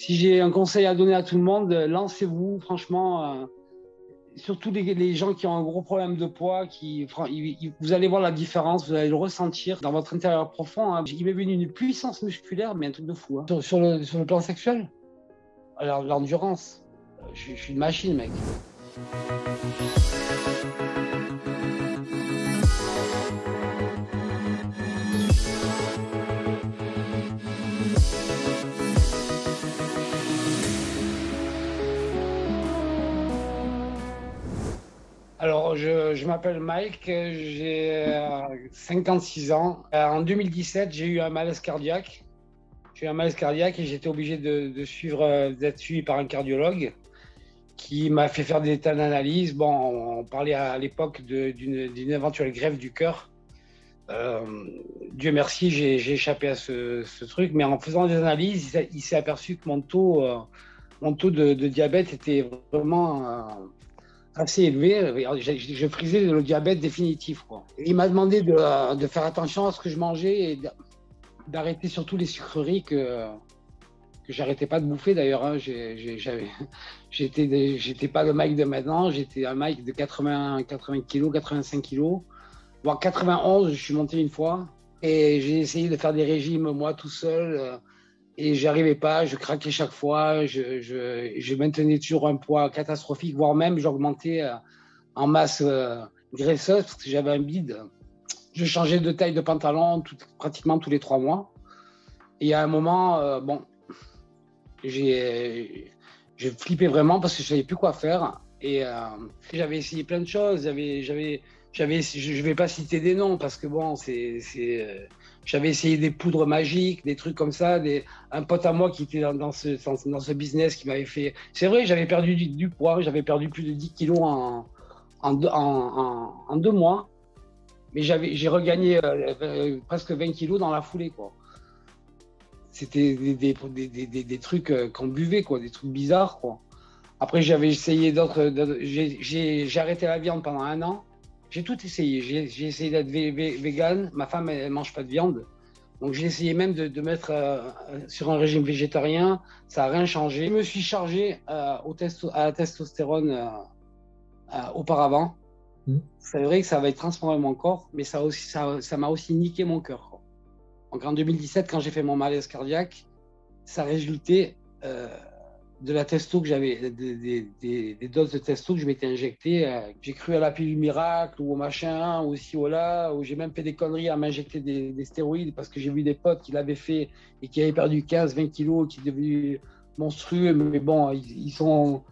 Si j'ai un conseil à donner à tout le monde, lancez-vous, franchement. Surtout les gens qui ont un gros problème de poids, vous allez voir la différence, vous allez le ressentir dans votre intérieur profond. Hein. Il m'est venu une puissance musculaire, mais un truc de fou. Hein. Sur le plan sexuel, alors l'endurance, je suis une machine, mec. Alors, je m'appelle Mike, j'ai 56 ans. En 2017, j'ai eu un malaise cardiaque. J'ai eu un malaise cardiaque et j'étais obligé d'être suivi par un cardiologue qui m'a fait faire des tas d'analyses. Bon, on parlait à l'époque d'une éventuelle greffe du cœur. Dieu merci, j'ai échappé à ce truc. Mais en faisant des analyses, il s'est aperçu que mon taux de diabète était vraiment assez élevé. Je frisais le diabète définitif, quoi. Il m'a demandé de faire attention à ce que je mangeais et d'arrêter surtout les sucreries que j'arrêtais pas de bouffer d'ailleurs. Hein. J'étais pas le Mike de maintenant, j'étais un Mike de 80 kg, 85 kg, voire 91, je suis monté une fois. Et j'ai essayé de faire des régimes moi tout seul. Et j'arrivais pas, je craquais chaque fois, je maintenais toujours un poids catastrophique, voire même j'augmentais en masse graisseuse parce que j'avais un bide. Je changeais de taille de pantalon pratiquement tous les 3 mois. Et à un moment, je flippais vraiment parce que je savais plus quoi faire. Et j'avais essayé plein de choses. Je vais pas citer des noms parce que bon, j'avais essayé des poudres magiques, des trucs comme ça. Un pote à moi qui était dans ce business qui m'avait fait. C'est vrai, j'avais perdu du poids, j'avais perdu plus de 10 kilos en 2 mois. Mais j'ai regagné presque 20 kilos dans la foulée, quoi. C'était des trucs qu'on buvait, quoi, des trucs bizarres, quoi. Après, j'avais essayé j'ai arrêté la viande pendant 1 an. J'ai tout essayé. J'ai essayé d'être vegan. Ma femme, elle ne mange pas de viande. Donc, j'ai essayé même de mettre sur un régime végétarien. Ça n'a rien changé. Je me suis chargé à la testostérone auparavant. C'est vrai que ça avait transformé mon corps, mais ça m'a aussi niqué mon cœur, quoi. Donc, en 2017, quand j'ai fait mon malaise cardiaque, ça résultait de la testo que j'avais, des doses de testo que je m'étais injectées. J'ai cru à la pilule miracle ou au machin, ou ci ou là, où j'ai même fait des conneries à m'injecter des stéroïdes parce que j'ai vu des potes qui l'avaient fait et qui avaient perdu 15-20 kilos, qui étaient devenus monstrueux. Mais bon, ils sont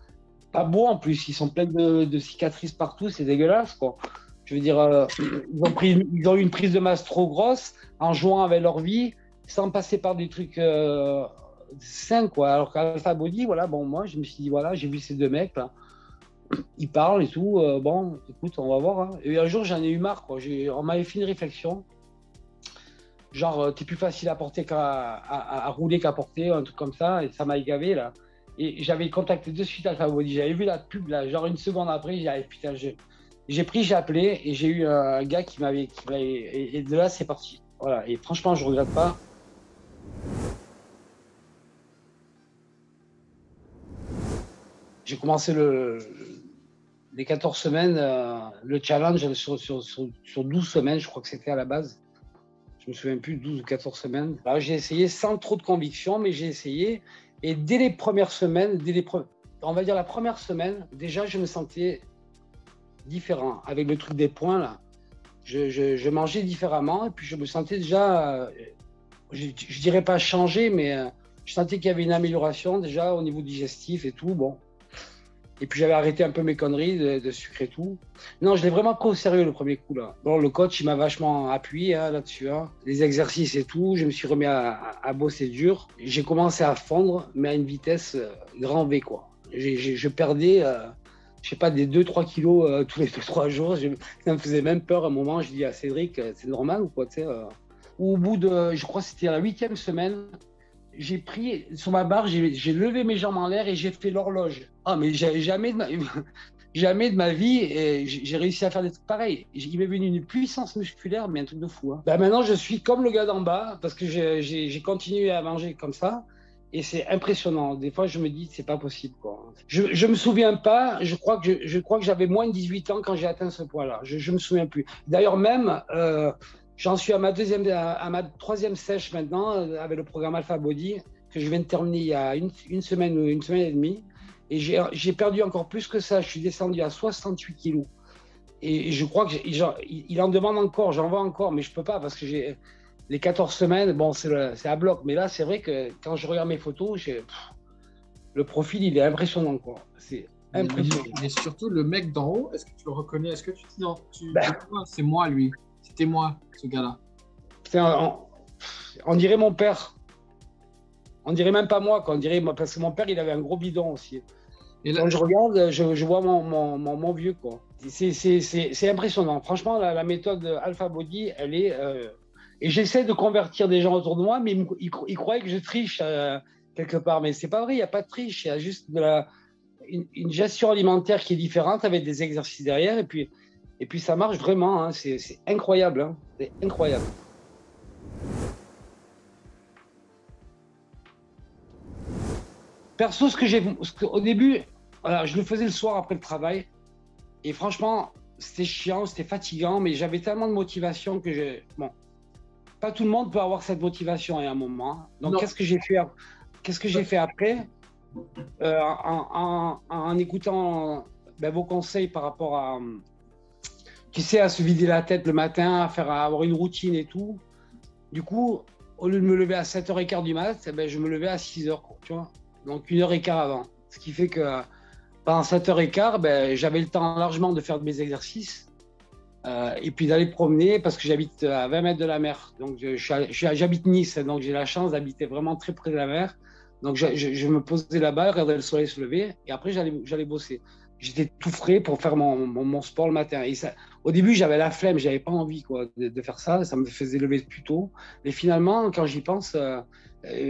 pas beaux en plus, ils sont pleins de cicatrices partout, c'est dégueulasse, quoi. Je veux dire, ils ont eu une prise de masse trop grosse en jouant avec leur vie sans passer par des trucs sains, quoi. Alors qu'Alpha Body, voilà, bon, moi, je me suis dit, voilà, j'ai vu ces 2 mecs, là, ils parlent et tout, bon, écoute, on va voir. Hein. Et un jour, j'en ai eu marre, quoi. On m'avait fait une réflexion, genre, t'es plus facile à porter à rouler qu'à porter, un truc comme ça, et ça m'a gavé, là. Et j'avais contacté de suite Alpha Body, j'avais vu la pub, là, genre 1 seconde après, j'ai dit, putain, j'ai appelé et j'ai eu un gars qui m'avait. Et de là, c'est parti. Voilà. Et franchement, je ne regrette pas. J'ai commencé les 14 semaines, le challenge sur 12 semaines, je crois que c'était à la base. Je me souviens plus, 12 ou 14 semaines. Alors, j'ai essayé sans trop de conviction, mais j'ai essayé. Et dès les premières semaines, on va dire la première semaine, déjà, je me sentais différent. Avec le truc des points, là, je mangeais différemment et puis je me sentais déjà, je dirais pas changé, mais je sentais qu'il y avait une amélioration déjà au niveau digestif et tout. Bon. Et puis j'avais arrêté un peu mes conneries de sucre et tout. Non, je l'ai vraiment pris au sérieux le premier coup, là. Bon, le coach, il m'a vachement appuyé là-dessus. Hein. Les exercices et tout, je me suis remis à bosser dur. J'ai commencé à fondre, mais à une vitesse grand V, quoi. Je perdais, je sais pas, des 2-3 kilos tous les 2-3 jours. Ça me faisait même peur à un moment. Je dis à Cédric, c'est normal ou quoi, tu sais. Au bout de, je crois que c'était la 8e semaine, j'ai pris sur ma barre, j'ai levé mes jambes en l'air et j'ai fait l'horloge. Ah, mais jamais de ma vie, j'ai réussi à faire des trucs pareils. Il m'est venu une puissance musculaire, mais un truc de fou. Hein. Ben maintenant, je suis comme le gars d'en bas parce que j'ai continué à manger comme ça. Et c'est impressionnant. Des fois, je me dis, c'est pas possible, quoi. Je me souviens pas. Je crois que j'avais moins de 18 ans quand j'ai atteint ce poids-là. Je me souviens plus. D'ailleurs, même, j'en suis à ma troisième sèche maintenant avec le programme Alpha Body que je viens de terminer il y a une semaine ou une semaine et demie. Et j'ai perdu encore plus que ça. Je suis descendu à 68 kilos. Et je crois qu'il en demande encore. J'en vois encore, mais je peux pas parce que j'ai les 14 semaines, bon, c'est à bloc. Mais là, c'est vrai que quand je regarde mes photos, le profil, il est impressionnant, quoi. C'est impressionnant. Mais surtout, le mec d'en haut, est-ce que tu le reconnais? Est-ce que tu te dis, non, c'est moi, lui. C'était moi, ce gars-là. On dirait mon père. On dirait même pas moi, quoi. On dirait, parce que mon père, il avait un gros bidon aussi. Et là, quand je regarde, je vois mon vieux, quoi. C'est impressionnant. Franchement, la méthode Alpha Body, elle est... Et j'essaie de convertir des gens autour de moi, mais ils croyaient que je triche quelque part. Mais c'est pas vrai, il n'y a pas de triche. Il y a juste une gestion alimentaire qui est différente avec des exercices derrière. Et puis ça marche vraiment. Hein. C'est incroyable. Hein. C'est incroyable. Perso, au début, voilà, je le faisais le soir après le travail. Et franchement, c'était chiant, c'était fatigant, mais j'avais tellement de motivation que bon, pas tout le monde peut avoir cette motivation à un moment. Donc, qu'est-ce que j'ai fait après en écoutant vos conseils par rapport à, tu sais, à se vider la tête le matin, à avoir une routine et tout. Du coup, au lieu de me lever à 7h15 du mat, je me levais à 6h, tu vois. Donc, 1h15 avant. Ce qui fait que pendant 7h15, j'avais le temps largement de faire mes exercices. Et puis d'aller promener parce que j'habite à 20 mètres de la mer. Donc j'habite Nice, donc j'ai la chance d'habiter vraiment très près de la mer. Donc je me posais là-bas, regardais le soleil se lever et après j'allais bosser. J'étais tout frais pour faire mon sport le matin. Et ça, au début, j'avais la flemme, j'avais pas envie quoi, de faire ça. Ça me faisait lever plus tôt. Mais finalement, quand j'y pense,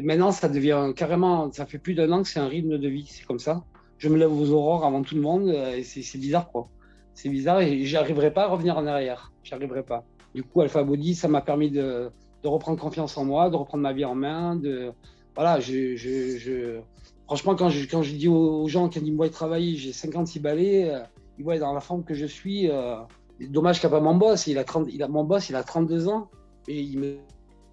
maintenant ça devient carrément, ça fait plus d'1 an que c'est un rythme de vie. C'est comme ça. Je me lève aux aurores avant tout le monde et c'est bizarre quoi. C'est bizarre et j'arriverai pas à revenir en arrière. J'arriverai pas. Du coup, Alpha Body, ça m'a permis de reprendre confiance en moi, de reprendre ma vie en main. Voilà, franchement, quand je dis aux gens, quand ils me voient travailler, j'ai 56 balais, ils voient dans la forme que je suis. Dommage qu'il n'y a pas mon boss. Mon boss, il a 32 ans et il me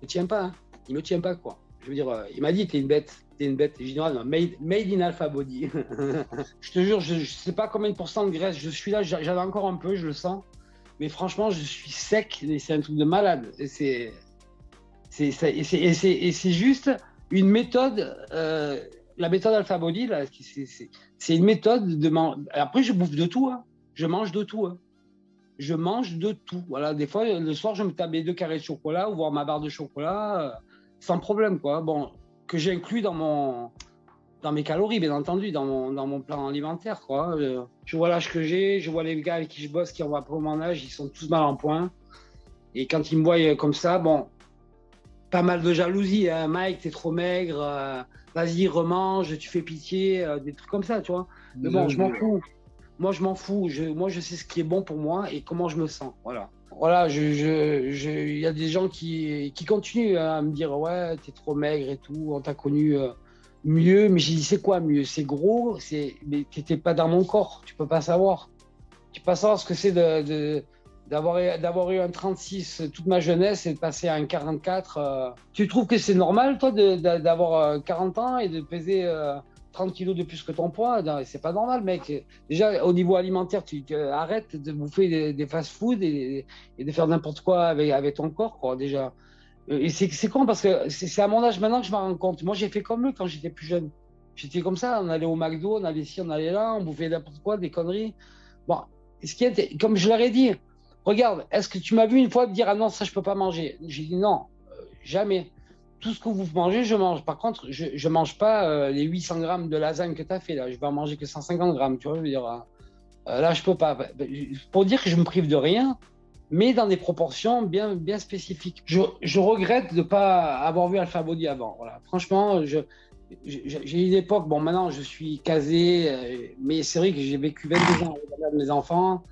tient pas. Hein. Il me tient pas, quoi. Je veux dire, il m'a dit, t'es une bête. T'es une bête. Et je dis, non, made in Alpha Body. Je te jure, je ne sais pas combien de pourcents de graisse je suis là. J'en ai encore un peu, je le sens. Mais franchement, je suis sec. C'est un truc de malade. Et c'est juste une méthode. La méthode Alpha Body, là, c'est une méthode de manger. Après, je bouffe de tout. Hein. Je mange de tout. Hein. Je mange de tout. Voilà, des fois, le soir, je me tape mes 2 carrés de chocolat ou voir ma barre de chocolat sans problème, quoi. Bon, que j'inclus dans mes calories, bien entendu, dans mon plan alimentaire, quoi. Je vois l'âge que j'ai, je vois les gars avec qui je bosse qui ont à peu mon âge, ils sont tous mal en point. Et quand ils me voient comme ça, bon, pas mal de jalousie, hein. Mike, t'es trop maigre, vas-y, remange, tu fais pitié, des trucs comme ça, tu vois. Mais bon, je m'en fous. Moi, je m'en fous. Moi, je sais ce qui est bon pour moi et comment je me sens. Voilà. Voilà, il y a des gens qui continuent à me dire ouais, t'es trop maigre et tout, on t'a connu mieux. Mais j'ai dit c'est quoi mieux? C'est gros, mais t'étais pas dans mon corps, tu peux pas savoir. Tu peux pas savoir ce que c'est d'avoir eu un 36 toute ma jeunesse et de passer à un 44. Tu trouves que c'est normal, toi, d'avoir 40 ans et de peser 30 kilos de plus que ton poids? C'est pas normal, mec. Déjà, au niveau alimentaire, tu arrêtes de bouffer des fast-food et de faire n'importe quoi avec ton corps, quoi, déjà. Et c'est con parce que c'est à mon âge maintenant que je m'en rends compte. Moi, j'ai fait comme eux quand j'étais plus jeune. J'étais comme ça, on allait au McDo, on allait ici, on allait là, on bouffait n'importe quoi, des conneries. Bon, comme je leur ai dit, regarde, est-ce que tu m'as vu une fois me dire ah non, ça je peux pas manger? J'ai dit non, jamais. Tout ce que vous mangez, je mange. Par contre, je mange pas les 800 grammes de lasagne que tu as fait là. Je vais en manger que 150 grammes, tu vois. Je veux dire, là, je peux pas. Pour dire que je me prive de rien, mais dans des proportions bien spécifiques. Je regrette de ne pas avoir vu Alpha Body avant. Voilà. Franchement, j'ai une époque, bon, maintenant je suis casé, mais c'est vrai que j'ai vécu 22 ans avec la mère de mes enfants.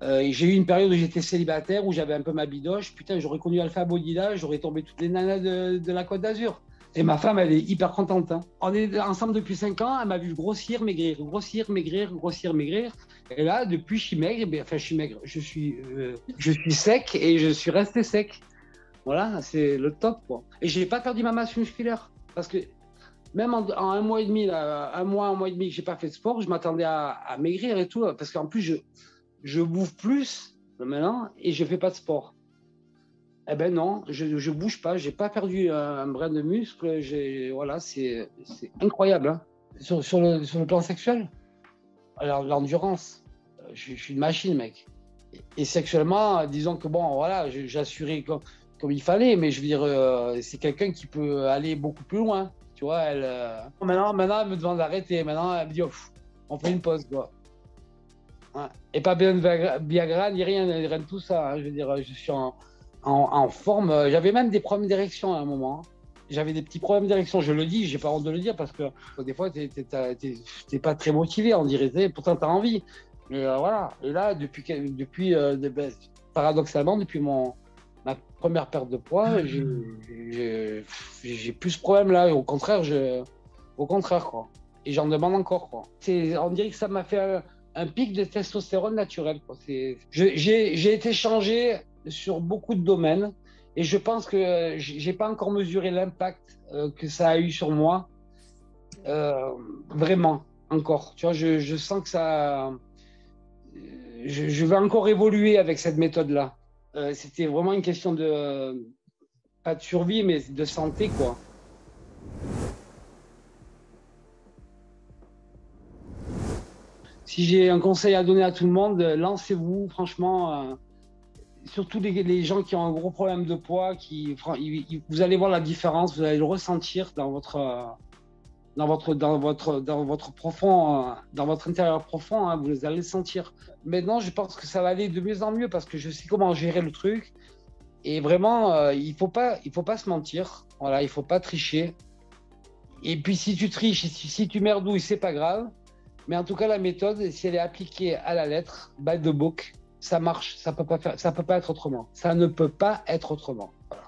J'ai eu une période où j'étais célibataire, où j'avais un peu ma bidoche. Putain, j'aurais connu Alpha Body là, j'aurais tombé toutes les nanas de la Côte d'Azur. Et ma femme, elle est hyper contente. Hein. On est ensemble depuis 5 ans. Elle m'a vu grossir, maigrir, grossir, maigrir, grossir, maigrir. Et là, depuis, je suis maigre. Enfin, je suis maigre. Je suis sec et je suis resté sec. Voilà, c'est le top, quoi. Et j'ai pas perdu ma masse musculaire. Parce que même en un mois et demi, là, un mois et demi que j'ai pas fait de sport, je m'attendais à maigrir et tout. Parce qu'en plus, je bouffe plus maintenant et je fais pas de sport. Eh ben non, je bouge pas, j'ai pas perdu un brin de muscle. Voilà, c'est incroyable. Hein. Sur le plan sexuel, alors l'endurance, je suis une machine, mec. Et sexuellement, disons que bon, voilà, j'assurais comme il fallait, mais je veux dire, c'est quelqu'un qui peut aller beaucoup plus loin. Tu vois, maintenant, elle me demande d'arrêter. Maintenant, elle me dit, oh, on fait une pause, quoi. Ouais. Et pas bien de Viagra, ni rien de tout ça. Hein. Je veux dire, je suis en forme. J'avais même des problèmes d'érection à un moment. J'avais des petits problèmes d'érection. Je le dis, j'ai pas honte de le dire parce que des fois, t'es pas très motivé, on dirait. Pourtant, tu as envie. Mais voilà. Et là, paradoxalement, depuis ma première perte de poids, j'ai plus ce problème-là. Au contraire, quoi. Et j'en demande encore, quoi. On dirait que ça m'a fait un pic de testostérone naturel, quoi. J'ai été changé sur beaucoup de domaines et je pense que j'ai pas encore mesuré l'impact que ça a eu sur moi vraiment encore. Tu vois, je sens que ça, je vais encore évoluer avec cette méthode-là. C'était vraiment une question de pas de survie mais de santé, quoi. Si j'ai un conseil à donner à tout le monde, lancez-vous, franchement. Surtout les gens qui ont un gros problème de poids, vous allez voir la différence, vous allez le ressentir dans votre profond, dans votre intérieur profond, hein, vous allez le sentir. Maintenant, je pense que ça va aller de mieux en mieux parce que je sais comment gérer le truc. Et vraiment, il faut pas se mentir. Voilà, il faut pas tricher. Et puis, si tu triches, si tu merdouilles, c'est pas grave. Mais en tout cas, la méthode, si elle est appliquée à la lettre, by the book, ça marche. Ça peut pas être autrement. Ça ne peut pas être autrement. Voilà.